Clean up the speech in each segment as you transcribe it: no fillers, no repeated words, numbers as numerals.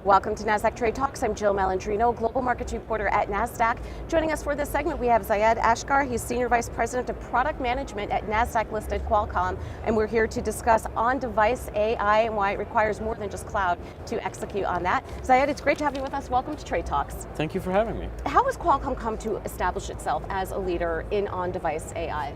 Welcome to Nasdaq TradeTalks. I'm Jill Malandrino, Global Markets Reporter at Nasdaq. Joining us for this segment, we have Ziad Asghar. He's Senior Vice President of Product Management at Nasdaq-listed Qualcomm, and we're here to discuss on-device AI and why it requires more than just cloud to execute on that. Ziad, it's great to have you with us. Welcome to TradeTalks. Thank you for having me. How has Qualcomm come to establish itself as a leader in on-device AI?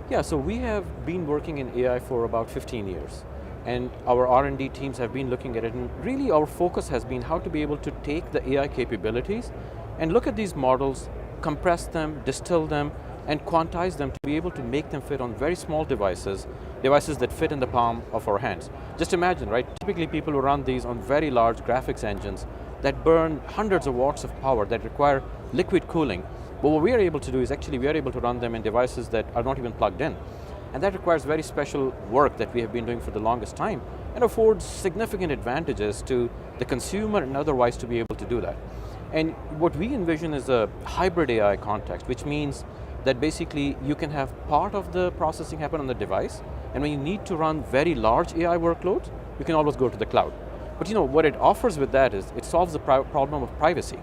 Yeah, so we have been working in AI for about 15 years. And our R&D teams have been looking at it, and really our focus has been how to be able to take the AI capabilities and look at these models, compress them, distill them, and quantize them to be able to make them fit on very small devices that fit in the palm of our hands. Just imagine, right? Typically people who run these on very large graphics engines that burn hundreds of watts of power, that require liquid cooling. But what we are able to do is actually we are able to run them in devices that are not even plugged in. And that requires very special work that we have been doing for the longest time and affords significant advantages to the consumer and otherwise to be able to do that. And what we envision is a hybrid AI context, which means that basically you can have part of the processing happen on the device, and when you need to run very large AI workloads, you can always go to the cloud. But you know, what it offers with that is it solves the problem of privacy.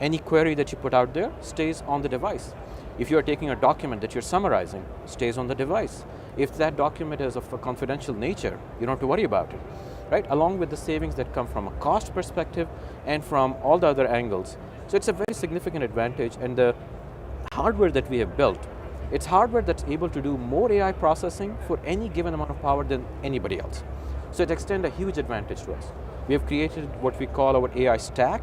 Any query that you put out there stays on the device. If you're taking a document that you're summarizing, stays on the device. If that document is of a confidential nature, you don't have to worry about it, right? Along with the savings that come from a cost perspective and from all the other angles. So it's a very significant advantage, and the hardware that we have built, it's hardware that's able to do more AI processing for any given amount of power than anybody else. So it extends a huge advantage to us. We have created what we call our AI stack,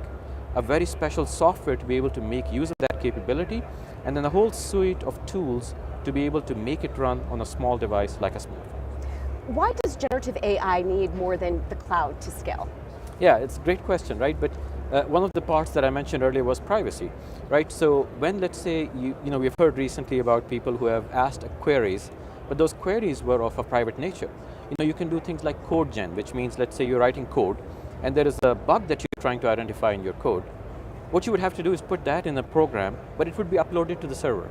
a very special software to be able to make use of that capability, and then a whole suite of tools to be able to make it run on a small device like a smartphone. Why does generative AI need more than the cloud to scale? Yeah, it's a great question, right? But one of the parts that I mentioned earlier was privacy, right? So when, let's say, we've heard recently about people who have asked queries, but those queries were of a private nature. You can do things like code gen, which means, let's say you're writing code, and there is a bug that you're trying to identify in your code. What you would have to do is put that in a program, but it would be uploaded to the server.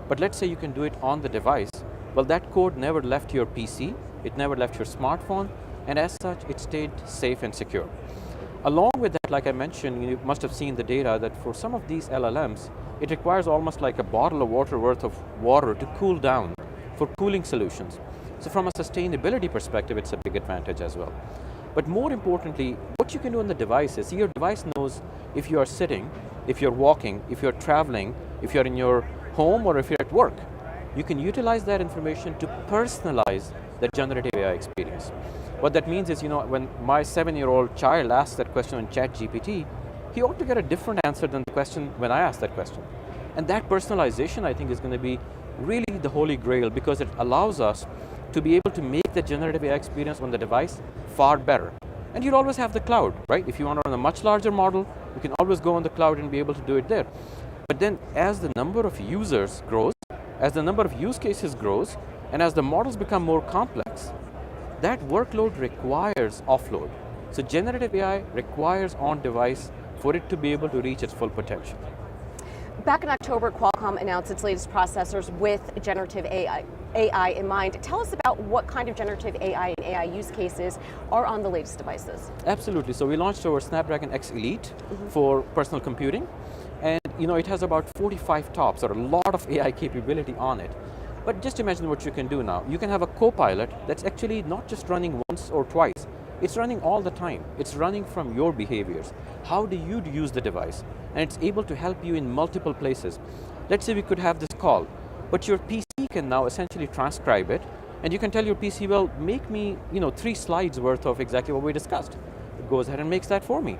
But let's say you can do it on the device. Well, that code never left your PC, it never left your smartphone, and as such, it stayed safe and secure. Along with that, like I mentioned, you must have seen the data that for some of these LLMs, it requires almost like a bottle of water worth of water to cool down for cooling solutions. So from a sustainability perspective, it's a big advantage as well. But more importantly, what you can do on the device is, your device knows if you are sitting, if you're walking, if you're traveling, if you're in your home, or if you're at work. You can utilize that information to personalize the generative AI experience. What that means is, when my 7-year-old child asks that question on ChatGPT, he ought to get a different answer than the question when I ask that question. And that personalization, I think, is going to be really the holy grail, because it allows us to be able to make the generative AI experience on the device far better. And you'll always have the cloud, right? If you want to run a much larger model, you can always go on the cloud and be able to do it there. But then as the number of users grows, as the number of use cases grows, and as the models become more complex, that workload requires offload. So generative AI requires on-device for it to be able to reach its full potential. Back in October, Qualcomm announced its latest processors with generative AI in mind. Tell us about what kind of generative AI and AI use cases are on the latest devices. Absolutely. So we launched our Snapdragon X Elite for personal computing, and it has about 45 TOPS, or a lot of AI capability on it. But just imagine what you can do now. You can have a co-pilot that's actually not just running once or twice. It's running all the time. It's running from your behaviors. How do you use the device? And it's able to help you in multiple places. Let's say we could have this call, but your PC can now essentially transcribe it, and you can tell your PC, well, make me 3 slides worth of exactly what we discussed. It goes ahead and makes that for me.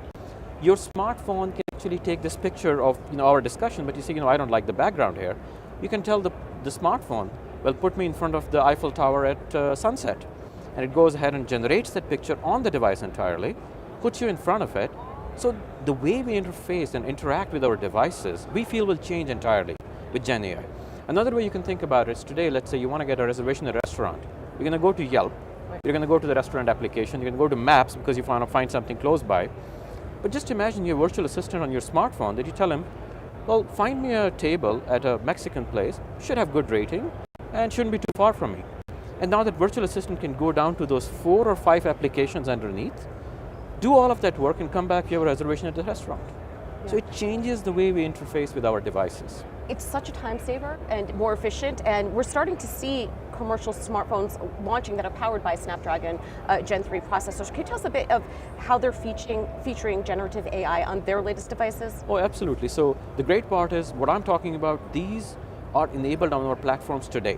Your smartphone can actually take this picture of our discussion, but you say, I don't like the background here. You can tell the smartphone, well, put me in front of the Eiffel Tower at sunset. And it goes ahead and generates that picture on the device entirely, puts you in front of it. So the way we interface and interact with our devices, we feel will change entirely with Gen AI. Another way you can think about it is today, let's say you want to get a reservation at a restaurant. You're going to go to Yelp, you're going to go to the restaurant application, you're going to go to Maps because you want to find something close by. But just imagine your virtual assistant on your smartphone that you tell him, well, find me a table at a Mexican place, should have good rating, and shouldn't be too far from me. And now that virtual assistant can go down to those 4 or 5 applications underneath, do all of that work and come back, you have a reservation at the restaurant. Yeah. So it changes the way we interface with our devices. It's such a time saver and more efficient, and we're starting to see commercial smartphones launching that are powered by Snapdragon Gen 3 processors. Can you tell us a bit of how they're featuring generative AI on their latest devices? Oh, absolutely. So the great part is, what I'm talking about, these are enabled on our platforms today.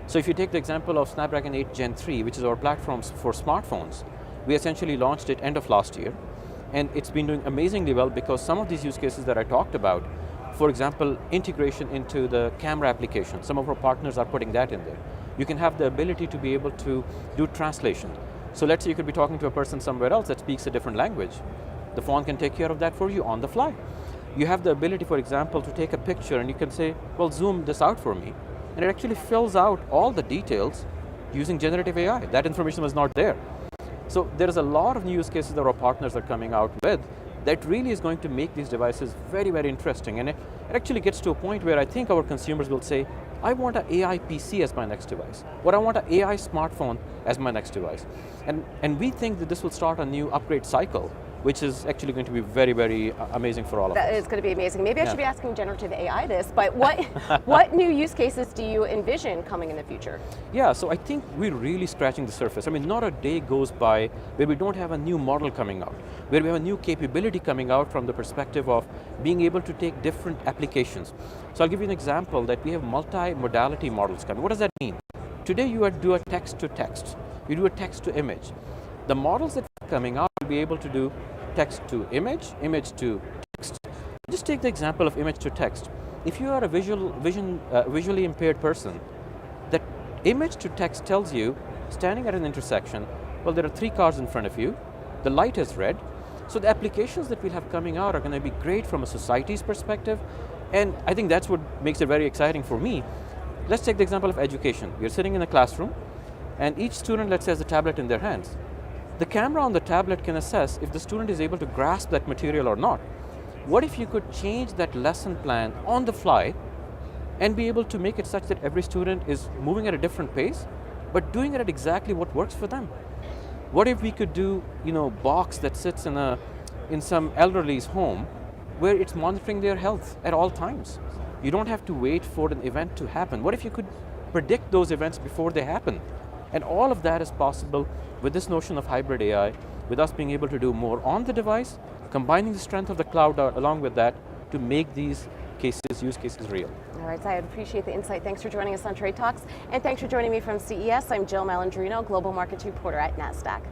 So if you take the example of Snapdragon 8 Gen 3, which is our platforms for smartphones, we essentially launched it end of last year, and it's been doing amazingly well because some of these use cases that I talked about, for example, integration into the camera application, some of our partners are putting that in there. You can have the ability to be able to do translation. So let's say you could be talking to a person somewhere else that speaks a different language. The phone can take care of that for you on the fly. You have the ability, for example, to take a picture and you can say, well, zoom this out for me. And it actually fills out all the details using generative AI. That information was not there. So there's a lot of new use cases that our partners are coming out with that really is going to make these devices very, very interesting. And it actually gets to a point where I think our consumers will say, I want an AI PC as my next device, or I want an AI smartphone as my next device. And we think that this will start a new upgrade cycle, which is actually going to be very, very amazing for all of us. That is going to be amazing. Maybe I should be asking generative AI this, but what new use cases do you envision coming in the future? Yeah, so I think we're really scratching the surface. I mean, not a day goes by where we don't have a new model coming out, where we have a new capability coming out from the perspective of being able to take different applications. So I'll give you an example that we have multi-modality models coming. What does that mean? Today you would do a text to text, you do a text to image. The models that are coming out will be able to do text to image, image to text. Just take the example of image to text. If you are a visually impaired person, that image to text tells you, standing at an intersection, well, there are 3 cars in front of you, the light is red, so the applications that we'll have coming out are going to be great from a society's perspective, and I think that's what makes it very exciting for me. Let's take the example of education. You're sitting in a classroom, and each student, let's say, has a tablet in their hands. The camera on the tablet can assess if the student is able to grasp that material or not. What if you could change that lesson plan on the fly and be able to make it such that every student is moving at a different pace, but doing it at exactly what works for them? What if we could do, box that sits in some elderly's home where it's monitoring their health at all times? You don't have to wait for an event to happen. What if you could predict those events before they happen? And all of that is possible with this notion of hybrid AI, with us being able to do more on the device, combining the strength of the cloud along with that to make these use cases real. All right, I appreciate the insight. Thanks for joining us on Trade Talks, and thanks for joining me from CES. I'm Jill Malandrino, Global Markets Reporter at Nasdaq.